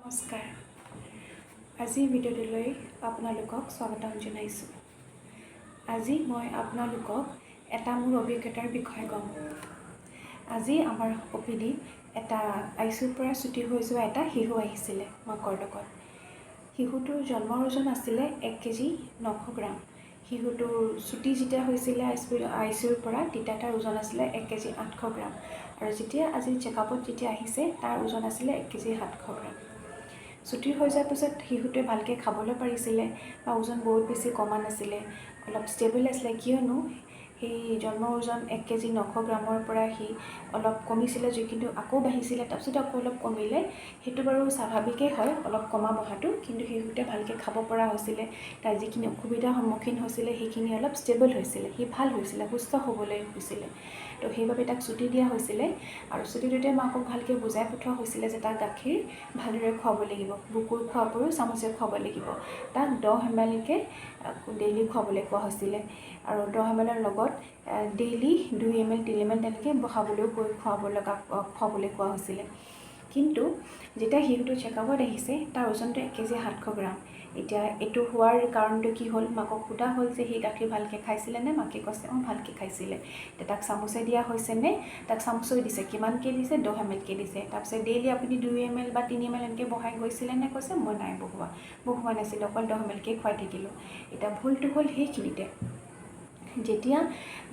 নমস্কাৰ। আজি ভিডিঅ'টোলৈ আপোনালোকক স্বাগতম জনাইছোঁ। আজি মই আপোনালোকক এটা মোৰ অভিজ্ঞতাৰ বিষয়ে ক'ম। আজি আমাৰ OPD এটা ICUৰ পৰা ছুটি হৈ যোৱা এটা শিশু আহিছিলে মাকৰ লগত। শিশুটোৰ জন্মৰ ওজন আছিলে 1 কেজি 900 গ্ৰাম। শিশুটোৰ ছুটি যেতিয়া হৈছিলে ICUৰ পৰা তেতিয়া তাৰ ওজন আছিলে 1 কেজি 800 গ্ৰাম। আৰু যেতিয়া আজি চেকআপত যেতিয়া আহিছে তাৰ ওজন আছিলে 1 কেজি 700 গ্ৰাম। ছুটি হৈ যোৱাৰ পিছত শিশুটোৱে ভালকৈ খাবলৈ পাৰিছিলে বা ওজন বহুত বেছি কমা নাছিলে, অলপ ষ্টেবল আছিলে। কিয়নো সেই জন্মৰ ওজন 1 কেজি 900 গ্ৰামৰ পৰা সি অলপ কমিছিলে, কিন্তু আকৌ বাঢ়িছিলে, তাৰপিছত আকৌ অলপ কমিলে। সেইটো বাৰু স্বাভাৱিকেই হয় অলপ কমা বঢ়াটো, কিন্তু শিশুটোৱে ভালকৈ খাব পৰা হৈছিলে। তাৰ যিখিনি অসুবিধাৰ সন্মুখীন হৈছিলে সেইখিনি অলপ ষ্টেবল হৈছিলে, সি ভাল হৈছিলে, সুস্থ হ'বলৈ হৈছিলে। তো সেইবাবে তাক ছুটি দিয়া হৈছিলে। আৰু ছুটিটোতে মাকক ভালকৈ বুজাই পঠোৱা হৈছিলে যে তাক গাখীৰ ভালদৰে খুৱাব লাগিব, বুকুৰ খোৱাৰ উপৰিও চামুচে খুৱাব লাগিব। তাক 10 ml কৈ ডেইলি খুৱাবলৈ কোৱা হৈছিলে। আৰু 10 ml লগত ডেইলি 2 ml 3 ml তেনেকৈ বঢ়াবলৈও খুৱাবলৈ কোৱা হৈছিলে। কিন্তু যেতিয়া শিশুটো চেকআপত আহিছে তাৰ ওজনটো 1 কেজি 700 গ্ৰাম। এতিয়া এইটো হোৱাৰ কাৰণটো কি হ'ল, মাকক সোধা হ'ল যে সি গাখীৰ ভালকৈ খাইছিলেনে? মাকে কৈছে ভালকৈ খাইছিলে। এতিয়া তাক চামুচে দিয়া হৈছেনে? তাক চামুচেই দিছে। কিমানকৈ দিছে? 10 ml কৈ দিছে। তাৰপিছত ডেইলি আপুনি 2 ml বা 3 ml এনেকৈ বঢ়াই গৈছিলেনে? কৈছে মই নাই বঢ়োৱা নাছিলোঁ, অকল 10 ml কৈ খুৱাই থাকিলোঁ। এতিয়া ভুলটো হ'ল সেইখিনিতে। যেতিয়া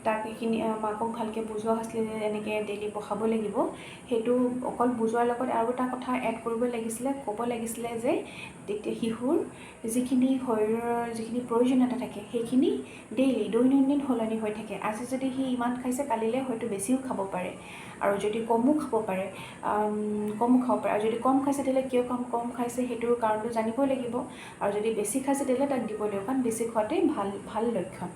তাক এইখিনি মাকক ভালকৈ বুজোৱা হৈছিলে যে এনেকৈ ডেইলি বঢ়াব লাগিব, সেইটো অকল বুজোৱাৰ লগত আৰু এটা কথা এড কৰিব লাগিছিলে, ক'ব লাগিছিলে যে তেতিয়া শিশুৰ যিখিনি শৰীৰৰ যিখিনি প্ৰয়োজনীয়তা থাকে সেইখিনি ডেইলি দৈনন্দিন সলনি হৈ থাকে। আজি যদি সি ইমান খাইছে কালিলৈ হয়তো বেছিও খাব পাৰে, আৰু যদি কমো খাব পাৰে। আৰু যদি কম খাইছে তেতিয়াহ'লে কিয় কম খাইছে সেইটোৰ কাৰণটো জানিব লাগিব। আৰু যদি বেছি খাইছে তেতিয়াহ'লে তাক দিব লাগিব, কাৰণ বেছি খোৱাটোৱেই ভাল লক্ষণ।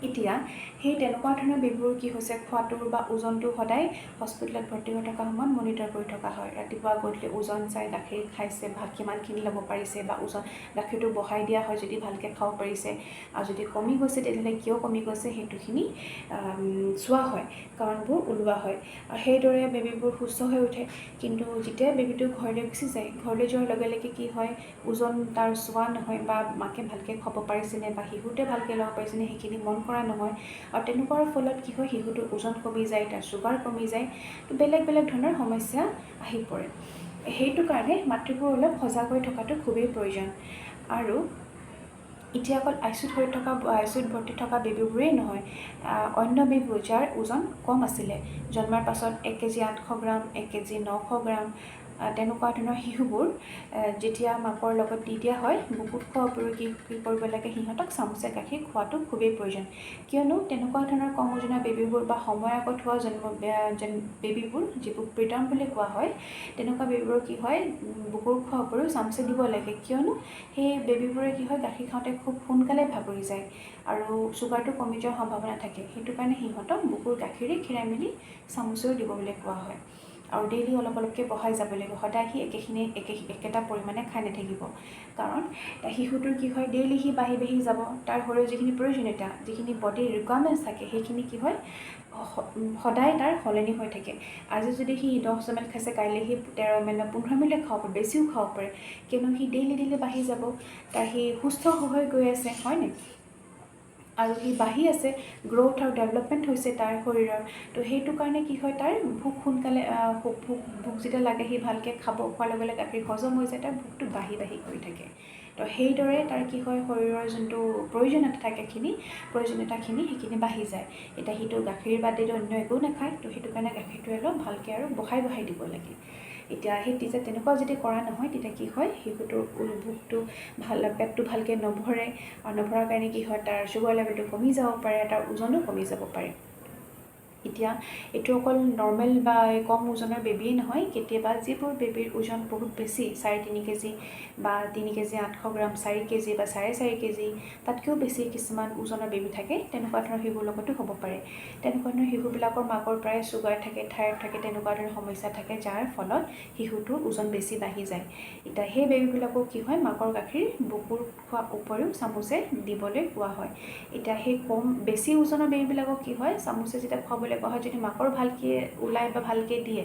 এতিয়া সেই তেনেকুৱা ধৰণৰ বেবীবোৰ কি হৈছে, খোৱাটোৰ বা ওজনটো সদায় হস্পিটেলত ভৰ্তি হৈ থকা সময়ত মনিটৰ কৰি থকা হয়। ৰাতিপুৱা গধূলি ওজন চাই গাখীৰ খাইছে বা কিমানখিনি ল'ব পাৰিছে, বা ওজন গাখীৰটো বঢ়াই দিয়া হয় যদি ভালকৈ খাব পাৰিছে। আৰু যদি কমি গৈছে তেতিয়াহ'লে কিয় কমি গৈছে সেইটোখিনি চোৱা হয়, কাৰণবোৰ ওলোৱা হয়। আৰু সেইদৰে বেবীবোৰ সুস্থ হৈ উঠে। কিন্তু যেতিয়া বেবীটো ঘৰলৈ গুচি যায়, ঘৰলৈ যোৱাৰ লগে লগে কি হয়, ওজন তাৰ চোৱা নহয়, বা মাকে ভালকৈ খাব পাৰিছেনে বা শিশুটোৱে ভালকৈ ল'ব পাৰিছেনে সেইখিনি মন কৰা নহয়। আৰু তেনেকুৱাৰ ফলত কি হয়, শিশুটোৰ ওজন কমি যায়, তাৰ চুগাৰ কমি যায়, বেলেগ ধৰণৰ সমস্যা আহি পৰে। সেইটো কাৰণে মাতৃবোৰ অলপ সজাগ হৈ থকাটো খুবেই প্ৰয়োজন। আৰু এতিয়া অকল ICUত ভৰ্তি থকা বেবীবোৰেই নহয়, অন্য বেবীবোৰ যাৰ ওজন কম আছিলে, জন্মৰ পাছত 1 কেজি 800 গ্ৰাম, 1 কেজি 900 গ্ৰাম, তেনেকুৱা ধৰণৰ শিশুবোৰ যেতিয়া মাকৰ লগত দি দিয়া হয়, বুকুত খোৱাৰ উপৰিও কি কৰিব লাগে, সিহঁতক চামুচে গাখীৰ খোৱাটো খুবেই প্ৰয়োজন। কিয়নো তেনেকুৱা ধৰণৰ কম ওজনৰ বেবীবোৰ বা সময় আগত হোৱা বেবীবোৰ, যিবোৰ প্ৰিটাৰ্ম বুলি কোৱা হয়, তেনেকুৱা বেবীবোৰৰ কি হয়, বুকুৰ খোৱাৰ উপৰিও চামুচে দিব লাগে। কিয়নো সেই বেবীবোৰে কি হয়, গাখীৰ খাওঁতে খুব সোনকালে ভাগৰি যায় আৰু চুগাৰটো কমি যোৱাৰ সম্ভাৱনা থাকে। সেইটো কাৰণে সিহঁতক বুকুৰ গাখীৰে খীৰাই মেলি চামুচেও দিব বুলি কোৱা হয়। আৰু ডেইলি অলপ অলপকৈ বঢ়াই যাব লাগিব, সদায় সি একেটা পৰিমাণে খাই নাথাকিব। কাৰণ শিশুটোৰ কি হয়, ডেইলি সি বাঢ়ি যাব, তাৰ শৰীৰৰ যিখিনি প্ৰয়োজনীয়তা, যিখিনি বডিৰ ৰিকুৱাৰমেণ্টছ থাকে সেইখিনি কি হয়, সদায় তাৰ সলনি হৈ থাকে। আজি যদি সি 10 ml খাইছে, কাইলৈ সি 13 ml বা 15 ml খাব পাৰে, বেছিও খাব পাৰে। কিয়নো সি ডেইলি বাঢ়ি যাব, তাৰ সি সুস্থ হৈ গৈ আছে, হয়নে? আৰু সি বাঢ়ি আছে, গ্ৰ'থ আৰু ডেভেলপমেণ্ট হৈছে তাৰ শৰীৰৰ। তো সেইটো কাৰণে কি হয়, তাৰ ভোক সোনকালে ভোক যেতিয়া লাগে, সি ভালকৈ খোৱাৰ লগে লগে গাখীৰ হজম হৈ যায়, তাৰ ভোকটো বাঢ়ি গৈ থাকে। তো সেইদৰে তাৰ কি হয়, শৰীৰৰ যোনটো প্ৰয়োজনীয়তাখিনি সেইখিনি বাঢ়ি যায়। এতিয়া সিটো গাখীৰ বাদেতো অন্য একো নাখায়, তো সেইটো কাৰণে গাখীৰটো অলপ ভালকৈ আৰু বঢ়াই দিব লাগে। এতিয়া তেতিয়া তেনেকুৱা যদি কৰা নহয়, তেতিয়া কি হয়, শিশুটোৰ ভোকটো পেটটো ভালকৈ নভৰে, আৰু নভৰাৰ কাৰণে কি হয়, তাৰ চুগাৰ লেভেলটো কমি যাব পাৰে, তাৰ ওজনো কমি যাব পাৰে। এতিয়া এইটো অকল নৰ্মেল বা কম ওজনৰ বেবীয়ে নহয়, কেতিয়াবা যিবোৰ বেবীৰ ওজন বহুত বেছি, 3.5 কেজি বা 3 কেজি 800 গ্ৰাম, 4 কেজি বা 4.5 কেজি, তাতকৈও বেছি কিছুমান ওজনৰ বেবী থাকে, তেনেকুৱা ধৰণৰ শিশুৰ লগতো হ'ব পাৰে। তেনেকুৱা ধৰণৰ শিশুবিলাকৰ মাকৰ প্ৰায় চুগাৰ থাকে, থাইৰয়ড থাকে, তেনেকুৱা ধৰণৰ সমস্যা থাকে, যাৰ ফলত শিশুটোৰ ওজন বেছি বাঢ়ি যায়। এতিয়া সেই বেবীবিলাকক কি হয়, মাকৰ গাখীৰ বুকুৰ খোৱাৰ উপৰিও চামুচে দিবলৈ কোৱা হয়। এতিয়া সেই বেছি ওজনৰ বেবীবিলাকক কি হয়, চামুচে যেতিয়া খুৱাবলৈ খুৱাবলৈ কোৱা হয়, যদি মাকৰ ভালকৈ ওলাই বা ভালকৈ দিয়ে,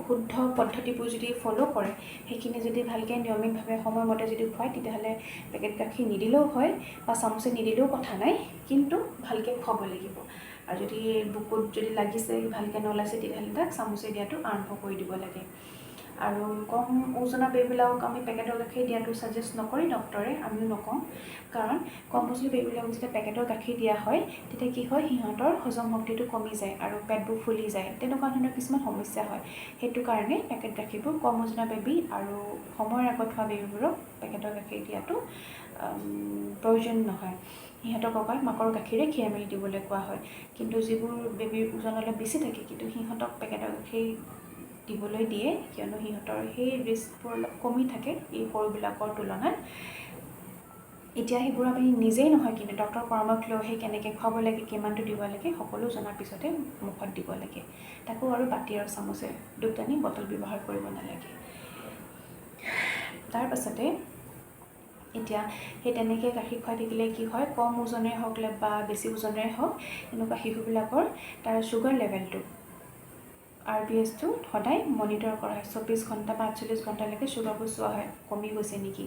শুদ্ধ পদ্ধতিবোৰ যদি ফ'ল' কৰে, সেইখিনি যদি ভালকৈ নিয়মিতভাৱে সময়মতে যদি খুৱায়, তেতিয়াহ'লে পেকেট গাখীৰ নিদিলেও হয় বা চামুচে নিদিলেও কথা নাই, কিন্তু ভালকৈ খুৱাব লাগিব। আৰু যদি বুকুত যদি লাগিছে, ভালকৈ নলাইছে, তেতিয়াহ'লে তাক চামুচে দিয়াটো আৰম্ভ কৰি দিব লাগে। আৰু কম ওজনৰ বেবীবিলাকক আমি পেকেটৰ গাখীৰ দিয়াটো ছাজেষ্ট নকৰে ডক্টৰে, আমিও নকওঁ। কাৰণ কম ওজনৰ বেবীবিলাকক যেতিয়া পেকেটৰ গাখীৰ দিয়া হয়, তেতিয়া কি হয়, সিহঁতৰ হজম শক্তিটো কমি যায় আৰু পেটবোৰ ফুলি যায়, তেনেকুৱা ধৰণৰ কিছুমান সমস্যা হয়। সেইটো কাৰণে পেকেট গাখীৰবোৰ কম ওজনৰ বেবী আৰু সময়ৰ আগত হোৱা বেবীবোৰক পেকেটৰ গাখীৰ দিয়াটো প্ৰয়োজন নহয়। সিহঁতক অকল মাকৰ গাখীৰে খীৰাই মেলি দিবলৈ কোৱা হয়। কিন্তু যিবোৰ বেবীৰ ওজন অলপ বেছি থাকে, কিন্তু সিহঁতক পেকেটৰ গাখীৰ দিবলৈ দিয়ে, কিয়নো সিহঁতৰ সেই ৰিস্কবোৰ অলপ কমি থাকে এই সৰুবিলাকৰ তুলনাত। এতিয়া সেইবোৰ আমি নিজেই নহয়, কিন্তু ডক্টৰৰ পৰামৰ্শ লৈ সেই কেনেকৈ খুৱাব লাগে, কিমানটো দিব লাগে, সকলো জনাৰ পিছতে মুখত দিব লাগে। তাকো আৰু বাতি আৰু চামুচে দুটানি বটল ব্যৱহাৰ কৰিব নালাগে। তাৰ পাছতে এতিয়া সেই তেনেকৈ গাখীৰ খুৱাই থাকিলে কি হয়, কম ওজনেৰে হওক বা বেছি ওজনেৰে হওক, এনেকুৱা শিশুবিলাকৰ তাৰ ছুগাৰ লেভেলটো RBSটো সদায় মনিটৰ কৰা হয়। 24 ঘণ্টা বা 48 ঘণ্টালৈকে ছুগাৰবোৰ চোৱা হয়, কমি গৈছে নেকি,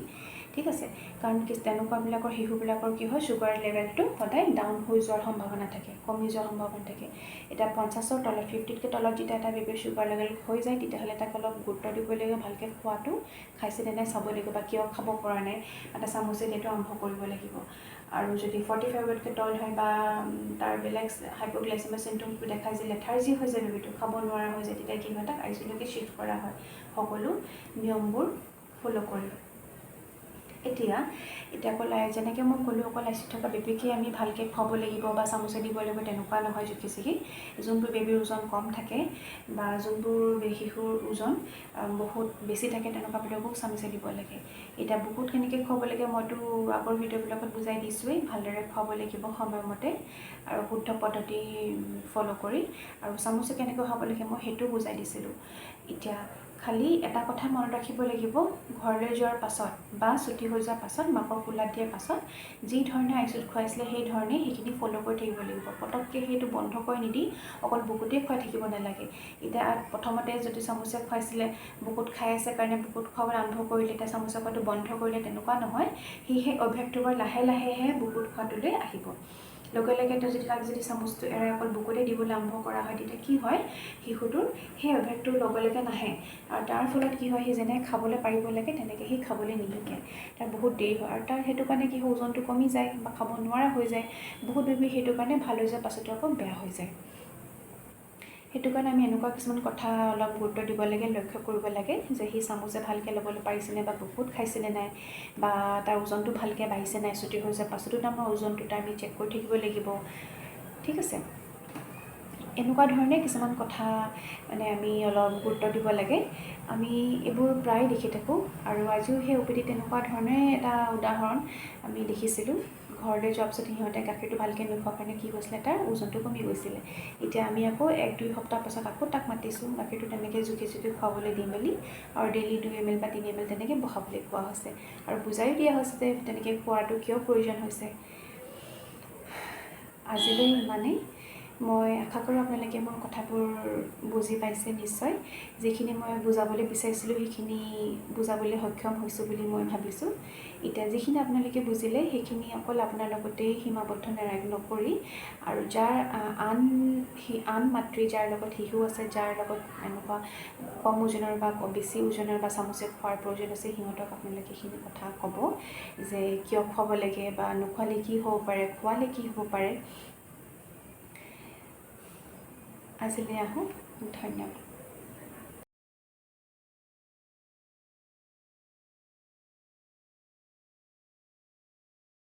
ঠিক আছে। কাৰণ তেনেকুৱাবিলাকৰ শিশুবিলাকৰ কি হয়, ছুগাৰ লেভেলটো সদায় ডাউন হৈ যোৱাৰ সম্ভাৱনা থাকে, কমি যোৱাৰ সম্ভাৱনা থাকে। এতিয়া 50ৰ তলত, 50তকৈ তলত যেতিয়া এটা বেবীৰ ছুগাৰ লেভেল হৈ যায়, তেতিয়াহ'লে তাক অলপ গুৰুত্ব দিব লাগিব, ভালকৈ খোৱাটো খাইছে নে নাই চাব লাগিব, বা কিয় খাব পৰা নাই, এটা চামুচে দিয়াটো আৰম্ভ কৰিব লাগিব। আৰু যদি 45তকৈ তল হয় বা তাৰ বেলেগ হাইপ'গ্লাইচেমিয়া চিমটমছবোৰ দেখায় যে লেথাৰ্জি হৈ যায়, বেবীটো খাব নোৱাৰা হৈ যায়, তেতিয়া কি হয়, তাক আইচিইউলৈকে শ্বিফ্ট কৰা হয়, সকলো নিয়মবোৰ ফ'ল' কৰি। এতিয়া অকল যেনেকৈ মই ক'লোঁ, অকল আইচিইউত থকা বেবীকে আমি ভালকৈ খুৱাব লাগিব বা চামুচে দিব লাগিব, তেনেকুৱা নহয় জুখি চুখি। যোনবোৰ বেবীৰ ওজন কম থাকে বা যোনবোৰ শিশুৰ ওজন বহুত বেছি থাকে, তেনেকুৱাবিলাকো চামুচে দিব লাগে। এতিয়া বুকুত কেনেকৈ খুৱাব লাগে, মইতো আগৰ ভিডিঅ'বিলাকত বুজাই দিছোঁৱেই, ভালদৰে খুৱাব লাগিব সময়মতে আৰু শুদ্ধ পদ্ধতি ফ'ল' কৰি। আৰু চামুচে কেনেকৈ খুৱাব লাগে মই সেইটো বুজাই দিছিলোঁ। এতিয়া খালি এটা কথা মনত ৰাখিব লাগিব, ঘৰলৈ যোৱাৰ পাছত বা ছুটি হৈ যোৱাৰ পাছত, মাকৰ কোলাত দিয়াৰ পাছত যি ধৰণে আইচিইউত খুৱাইছিলে সেই ধৰণেই সেইখিনি ফ'ল' কৰি থাকিব লাগিব। পটককৈ সেইটো বন্ধ কৰি নিদি অকল বুকুতেই খুৱাই থাকিব নালাগে। এতিয়া প্ৰথমতে যদি চামুচে খুৱাইছিলে, বুকুত খাই আছে কাৰণে বুকুত খুৱাবলৈ আৰম্ভ কৰিলে, এতিয়া চামুচে খোৱাটো বন্ধ কৰিলে, তেনেকুৱা নহয়। সেই অভ্যাসটো বাৰু লাহে লাহেহে বুকুত খোৱাটোলৈ আহিব। লগে লগে তাক যদি চামুচটো এৰাই অকল বুকুতে দিবলৈ আৰম্ভ কৰা হয়, তেতিয়া কি হয়, শিশুটোৰ সেই অভ্যাসটোৰ লগে লগে নাহে। আৰু তাৰ ফলত কি হয়, সি যেনে খাবলৈ পাৰিব লাগে, তেনেকৈ সি খাবলৈ নিশিকে, তাৰ বহুত দেৰি হয়। আৰু তাৰ সেইটো কাৰণে কি হয়, ওজনটো কমি যায় বা খাব নোৱাৰা হৈ যায়। বহুত বেবী সেইটো কাৰণে ভাল হৈ যোৱাৰ পাছতো আকৌ বেয়া হৈ যায়। সেইটো কাৰণে আমি এনেকুৱা কিছুমান কথা অলপ গুৰুত্ব দিব লাগে, লক্ষ্য কৰিব লাগে, যে সি চামুচে ভালকৈ ল'বলৈ পাৰিছেনে বা বহুত খাইছেনে নাই, বা তাৰ ওজনটো ভালকৈ বাঢ়িছে নাই, ছুটি হৈ যোৱাৰ পাছতো আমাৰ ওজনটো আমি চেক কৰি থাকিব লাগিব, ঠিক আছে। এনেকুৱা ধৰণে কিছুমান কথা মানে আমি অলপ গুৰুত্ব দিব লাগে। আমি এইবোৰ প্ৰায় দেখি থাকোঁ, আৰু আজিও সেই OPD তেনেকুৱা ধৰণে এটা উদাহৰণ আমি দেখিছিলোঁ। ঘৰলৈ যোৱাৰ পিছত সিহঁতে গাখীৰটো ভালকৈ নোখোৱাৰ কাৰণে কি হৈছিলে, তাৰ ওজনটো কমি গৈছিলে। এতিয়া আমি আকৌ 1-2 সপ্তাহ পাছত আকৌ তাক মাতিছোঁ, গাখীৰটো তেনেকৈ জুখি খুৱাবলৈ দি মেলি, আৰু ডেইলি 2 ml বা 3 ml তেনেকৈ বঢ়াবলৈ কোৱা হৈছে, আৰু বুজাইও দিয়া হৈছে যে তেনেকৈ খোৱাটো কিয় প্ৰয়োজন হৈছে। আজিলৈ ইমানেই। মই আশা কৰোঁ আপোনালোকে মোৰ কথাবোৰ বুজি পাইছে নিশ্চয়। যিখিনি মই বুজাবলৈ বিচাৰিছিলোঁ, সেইখিনি বুজাবলৈ সক্ষম হৈছোঁ বুলি মই ভাবিছোঁ। এতিয়া যিখিনি আপোনালোকে বুজিলে, সেইখিনি অকল আপোনাৰ লগতেই সীমাবদ্ধ নকৰি, আৰু যাৰ আন মাতৃ, যাৰ লগত শিশু আছে, যাৰ লগত এনেকুৱা কম ওজনৰ বা বেছি ওজনৰ বা চামুচে খোৱাৰ প্ৰয়োজন আছে, সিহঁতক আপোনালোকে সেইখিনি কথা ক'ব, যে কিয় খুৱাব লাগে বা নোখোৱালে কি হ'ব পাৰে, খোৱালে কি হ'ব পাৰে। আজিলৈ আহোঁ, ধন্যবাদ।